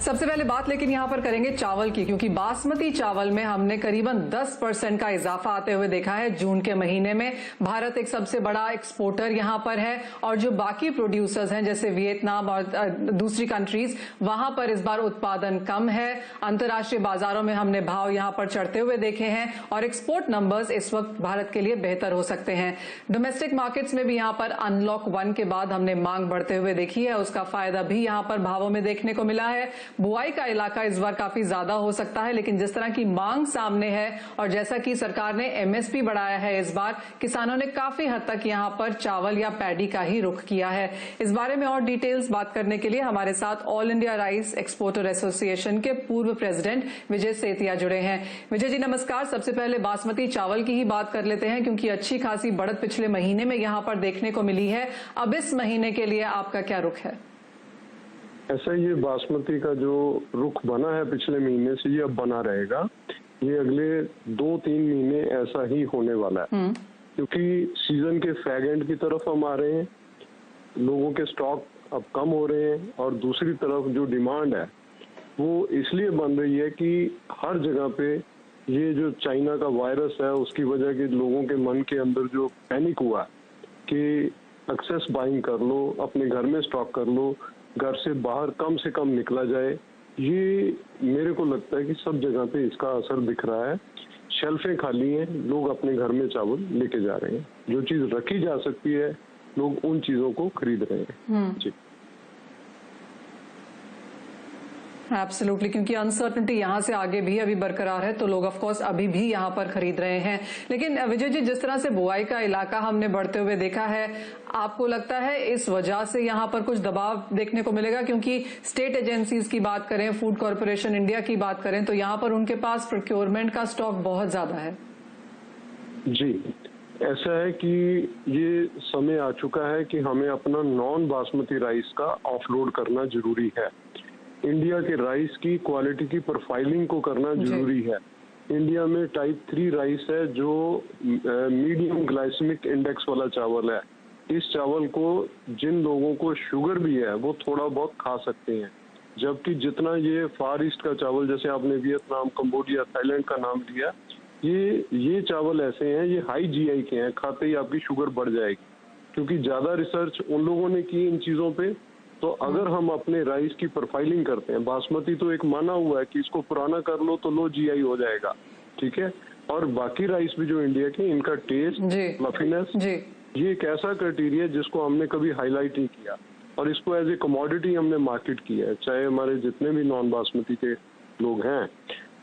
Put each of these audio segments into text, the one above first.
सबसे पहले बात लेकिन यहाँ पर करेंगे चावल की, क्योंकि बासमती चावल में हमने करीबन 10% का इजाफा आते हुए देखा है जून के महीने में। भारत एक सबसे बड़ा एक्सपोर्टर यहाँ पर है और जो बाकी प्रोड्यूसर्स हैं जैसे वियतनाम और दूसरी कंट्रीज, वहां पर इस बार उत्पादन कम है। अंतर्राष्ट्रीय बाजारों में हमने भाव यहाँ पर चढ़ते हुए देखे हैं और एक्सपोर्ट नंबर्स इस वक्त भारत के लिए बेहतर हो सकते हैं। डोमेस्टिक मार्केट्स में भी यहाँ पर अनलॉक 1 के बाद हमने मांग बढ़ते हुए देखी है, उसका फायदा भी यहाँ पर भावों में देखने को मिला है। बुआई का इलाका इस बार काफी ज्यादा हो सकता है, लेकिन जिस तरह की मांग सामने है और जैसा कि सरकार ने एमएसपी बढ़ाया है, इस बार किसानों ने काफी हद तक यहाँ पर चावल या पैडी का ही रुख किया है। इस बारे में और डिटेल्स बात करने के लिए हमारे साथ all India rice exporter association के पूर्व प्रेसिडेंट विजय सेतिया जुड़े हैं। विजय जी नमस्कार। सबसे पहले बासमती चावल की ही बात कर लेते हैं, क्योंकि अच्छी खासी बढ़त पिछले महीने में यहाँ पर देखने को मिली है। अब इस महीने के लिए आपका क्या रुख है? ऐसा ये बासमती का जो रुख बना है पिछले महीने से, ये अब बना रहेगा। ये अगले 2-3 महीने ऐसा ही होने वाला है, क्योंकि सीजन के फैग एंड की तरफ हम आ रहे हैं, लोगों के स्टॉक अब कम हो रहे हैं और दूसरी तरफ जो डिमांड है वो इसलिए बन रही है कि हर जगह पे ये जो चाइना का वायरस है उसकी वजह के लोगों के मन के अंदर जो पैनिक हुआ कि एक्सेस बाइंग कर लो, अपने घर में स्टॉक कर लो, घर से बाहर कम से कम निकला जाए, ये मेरे को लगता है कि सब जगह पे इसका असर दिख रहा है। शेल्फें खाली हैं, लोग अपने घर में चावल लेके जा रहे हैं, जो चीज रखी जा सकती है लोग उन चीजों को खरीद रहे हैं। जी एब्सोल्युटली, क्योंकि अनसर्टनिटी यहाँ से आगे भी अभी बरकरार है, तो लोग ऑफ कोर्स अभी भी यहाँ पर खरीद रहे हैं। लेकिन विजय जी, जिस तरह से बुआई का इलाका हमने बढ़ते हुए देखा है, आपको लगता है इस वजह से यहाँ पर कुछ दबाव देखने को मिलेगा? क्योंकि स्टेट एजेंसीज की बात करें, फूड कॉर्पोरेशन इंडिया की बात करें, तो यहाँ पर उनके पास प्रोक्योरमेंट का स्टॉक बहुत ज्यादा है। जी, ऐसा है कि ये समय आ चुका है कि हमें अपना नॉन बासमती राइस का ऑफलोड करना जरूरी है। इंडिया के राइस की क्वालिटी की प्रोफाइलिंग को करना जरूरी है। इंडिया में टाइप 3 राइस है जो मीडियम ग्लाइसेमिक इंडेक्स वाला चावल है। इस चावल को जिन लोगों को शुगर भी है वो थोड़ा बहुत खा सकते हैं, जबकि जितना ये फार ईस्ट का चावल, जैसे आपने वियतनाम, कंबोडिया, थाईलैंड का नाम लिया, ये चावल ऐसे हैं, ये हाई जीआई के हैं, खाते ही आपकी शुगर बढ़ जाएगी, क्योंकि ज्यादा रिसर्च उन लोगों ने की इन चीजों पे। तो अगर हम अपने राइस की प्रोफाइलिंग करते हैं, बासमती तो एक माना हुआ है कि इसको पुराना कर लो तो लो जीआई हो जाएगा, ठीक है, और बाकी राइस भी जो इंडिया के, इनका टेस्ट, फ्लफीनेस, ये एक ऐसा क्राइटेरिया जिसको हमने कभी हाईलाइट नहीं किया और इसको एज ए कमोडिटी हमने मार्केट किया है, चाहे हमारे जितने भी नॉन बासमती के लोग हैं।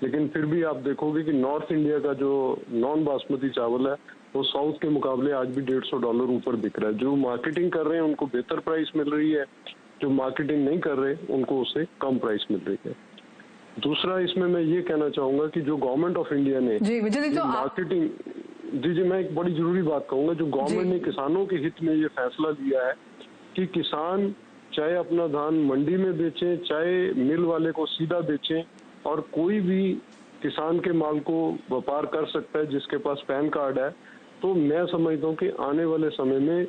लेकिन फिर भी आप देखोगे कि नॉर्थ इंडिया का जो नॉन बासमती चावल है वो साउथ के मुकाबले आज भी $150 ऊपर बिक रहा है। जो मार्केटिंग कर रहे हैं उनको बेहतर प्राइस मिल रही है, जो मार्केटिंग नहीं कर रहे उनको उससे कम प्राइस मिल रही है। दूसरा, इसमें मैं ये कहना चाहूंगा कि जो गवर्नमेंट ऑफ इंडिया ने मार्केटिंग, जी मैं एक बड़ी जरूरी बात कहूंगा, जो गवर्नमेंट ने किसानों के हित में ये फैसला लिया है कि किसान चाहे अपना धान मंडी में बेचें, चाहे मिल वाले को सीधा बेचें, और कोई भी किसान के माल को व्यापार कर सकता है जिसके पास पैन कार्ड है। तो मैं समझता हूँ कि आने वाले समय में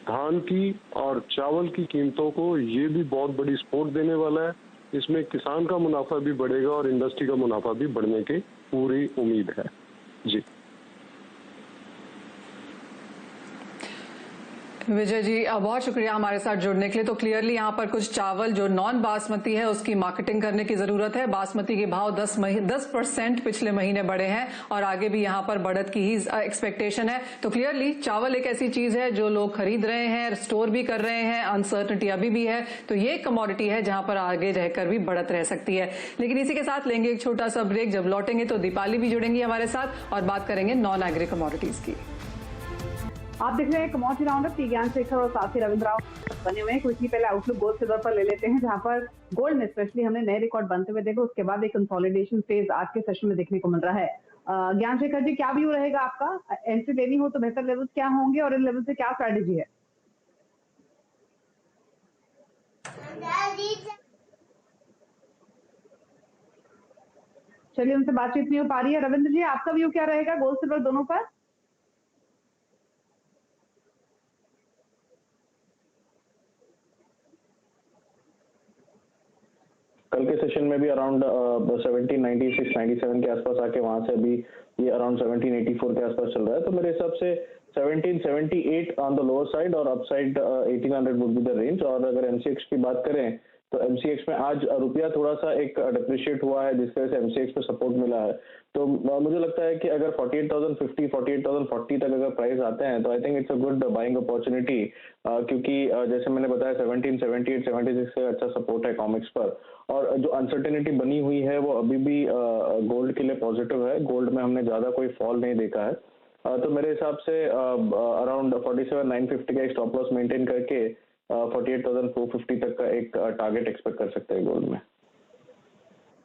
धान की और चावल की कीमतों को ये भी बहुत बड़ी सपोर्ट देने वाला है। इसमें किसान का मुनाफा भी बढ़ेगा और इंडस्ट्री का मुनाफा भी बढ़ने की पूरी उम्मीद है। जी विजय जी बहुत शुक्रिया हमारे साथ जुड़ने के लिए। तो क्लियरली यहाँ पर कुछ चावल जो नॉन बासमती है उसकी मार्केटिंग करने की जरूरत है। बासमती के भाव 10% पिछले महीने बढ़े हैं और आगे भी यहाँ पर बढ़त की ही एक्सपेक्टेशन है। तो क्लियरली चावल एक ऐसी चीज है जो लोग खरीद रहे हैं, स्टोर भी कर रहे हैं, अनसर्टनिटी अभी भी है, तो ये कमोडिटी है जहां पर आगे रहकर भी बढ़त रह सकती है। लेकिन इसी के साथ लेंगे एक छोटा सा ब्रेक। जब लौटेंगे तो दीपाली भी जुड़ेंगी हमारे साथ और बात करेंगे नॉन एग्री कमोडिटीज की। आप देख रहे हैं कमोडिटी राउंडअप, ज्ञान शेखर और साथी रविंद्र राव बने हुए हैं। कुछ ही पहले आउटलुक गोल्ड सिल्वर पर ले लेते हैं, जहां पर गोल्ड में स्पेशली हमने नए रिकॉर्ड बनते हुए देखा, उसके बाद एक कंसोलिडेशन फेज आज के सेशन में देखने को मिल रहा है। ज्ञान शेखर जी, क्या व्यू रहेगा आपका? एंट्री लेनी हो तो बेहतर लेवल क्या होंगे और इन लेवल से क्या स्ट्रैटेजी है? चलिए, उनसे बातचीत नहीं हो पा रही है। रविंद्र जी, आपका व्यू क्या रहेगा गोल्ड सिल्वर दोनों पर? कल के सेशन में भी अराउंड 1796 97 के आसपास आके वहां से अभी ये अराउंड 1784 के आसपास चल रहा है। तो मेरे हिसाब से 1778 ऑन द लोअर साइड और upside 1800 would be the range. और अगर एमसीएक्स की बात करें तो एमसीएक्स में आज रुपया थोड़ा सा एक डिप्रिशिएट हुआ है, जिसकी वजह से एमसीएक्स पे सपोर्ट मिला है। तो मुझे लगता है कि अगर 48,050 48,040 तक अगर प्राइस आते हैं तो I think it's a good buying opportunity, क्योंकि जैसे मैंने बताया 1778 76 से अच्छा सपोर्ट है कॉमिक्स पर। और जो अनसर्टेनिटी बनी हुई है वो अभी भी गोल्ड के लिए पॉजिटिव है। गोल्ड में हमने ज्यादा कोई फॉल नहीं देखा है। तो मेरे हिसाब से अराउंड 47,950 का एक स्टॉप लॉस मेंटेन करके 48,450 तक का एक टारगेट एक्सपेक्ट कर सकते हैं गोल्ड में।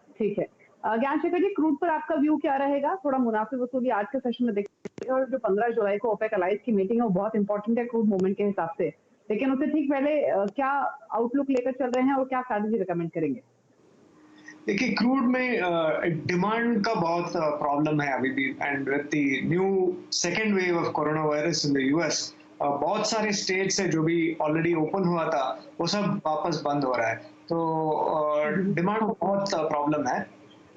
ठीक है, ज्ञान शेखर जी, क्रूड पर आपका व्यू क्या रहेगा? थोड़ा मुनाफे वसूली आज के सेशन में देखते हैं, और जो 15 जुलाई को ओपेक अलाइज की मीटिंग है वो बहुत इंपॉर्टेंट है क्रूड मूवमेंट के हिसाब से, लेकिन उससे ठीक पहले क्या आउटलुक लेकर चल रहे हैं और क्या स्ट्रैटेजी रिकमेंड करेंगे? देखिए, क्रूड में डिमांड का बहुत प्रॉब्लम है अभी भी, and with the new second wave of corona virus in the US, बहुत सारे स्टेट्स है जो भी ऑलरेडी ओपन हुआ था वो सब वापस बंद हो रहा है। तो डिमांड का बहुत प्रॉब्लम है।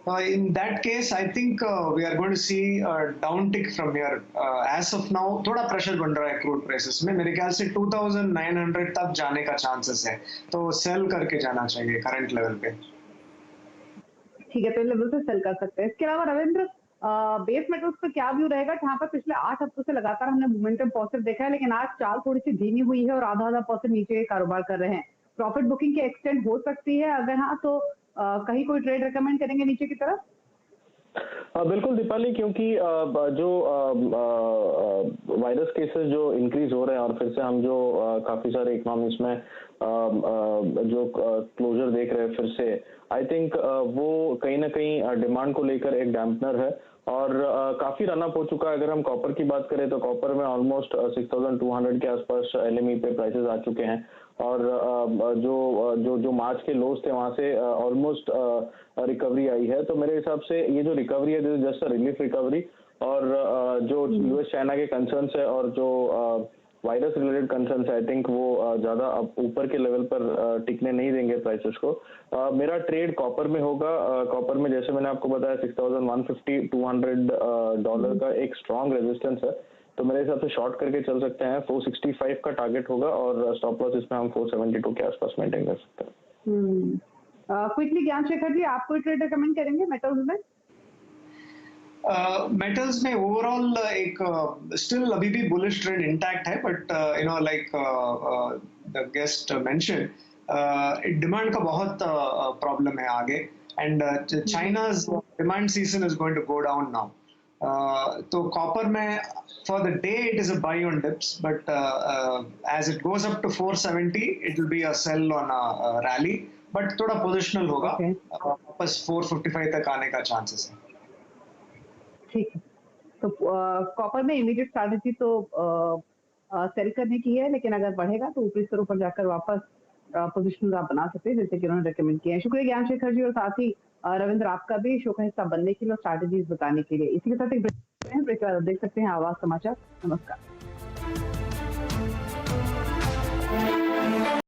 In that case, I think we are going to see a downtick from here. As of now, थोड़ा प्रेशर बन रहा है क्रूड प्राइसेस में। मेरे ख्याल से 2,900 तक जाने का चांसेस है, तो सेल करके जाना चाहिए करंट लेवल पे। ठीक है, तो लेवल से सेल कर सकते हैं। इसके अलावा रविंद्र, बेस मेटल्स पर क्या व्यू रहेगा, जहां पर पिछले 8 हफ्तों से लगातार हमने मोमेंटम पॉजिटिव देखा है, लेकिन आज चाल थोड़ी सी धीमी हुई है और आधा % नीचे कारोबार कर रहे हैं। प्रॉफिट बुकिंग की एक्सटेंड हो सकती है? अगर हाँ तो कहीं कोई ट्रेड रेकमेंड करेंगे नीचे की तरफ? बिल्कुल दीपाली, क्योंकि जो वायरस केसेस जो इंक्रीज हो रहे हैं और फिर से हम जो काफी सारे इकोनॉमीज में जो क्लोजर देख रहे हैं फिर से, आई थिंक वो कहीं ना कहीं डिमांड को लेकर एक डैम्पनर है। और काफी रन अप हो चुका है। अगर हम कॉपर की बात करें तो कॉपर में ऑलमोस्ट 6,200 के आसपास एलएमई पे प्राइसेस आ चुके हैं। और जो मार्च के लोज थे वहां से ऑलमोस्ट रिकवरी आई है। तो मेरे हिसाब से ये जो रिकवरी है this is just a relief recovery. और जो यूएस चाइना के कंसर्न्स है और जो वायरस रिलेटेड कंसर्न्स है, आई थिंक वो ज्यादा अब ऊपर के लेवल पर टिकने नहीं देंगे प्राइसेस को। मेरा ट्रेड कॉपर में होगा। कॉपर में जैसे मैंने आपको बताया 6,150 $200 डॉलर का एक स्ट्रॉन्ग रेजिस्टेंस है। तो मेरे हिसाब से शॉर्ट करके चल सकते हैं। 465 का टारगेट होगा और स्टॉप लॉस इसमें हम 472 के आसपास मेंटेन कर सकते हैं। क्विकली ज्ञान शेखर जी, आप कोई ट्रेड रेकमेंड करेंगे मेटल्स में? मेटल्स में ओवरऑल एक स्टिल अभी भी बुलिश ट्रेंड इंटैक्ट है, but you know like the guest mention, demand का बहुत प्रॉब्लम है आगे, and China's demand season is going to go down now. तो कॉपर में for the day it is a buy on dips, but as it goes up to 470 it will be a sell on a rally, but थोड़ा positional होगा। वापस 455 तक आने का chances है। ठीक है, तो कॉपर में इमीडिएट स्ट्रैटेजी तो सेल करने की है, लेकिन अगर बढ़ेगा तो ऊपरी स्तरों पर जाकर वापस पोजीशन आप बना सकते हैं, जैसे कि उन्होंने रेकमेंड किया है। शुक्रिया ज्ञान शेखर जी, और साथ ही रविंद्र आपका भी शो का हिस्सा बनने के लिए और स्ट्रैटेजीज बताने के लिए। इसी के साथ एक ब्रेक देख सकते हैं आवाज समाचार। नमस्कार।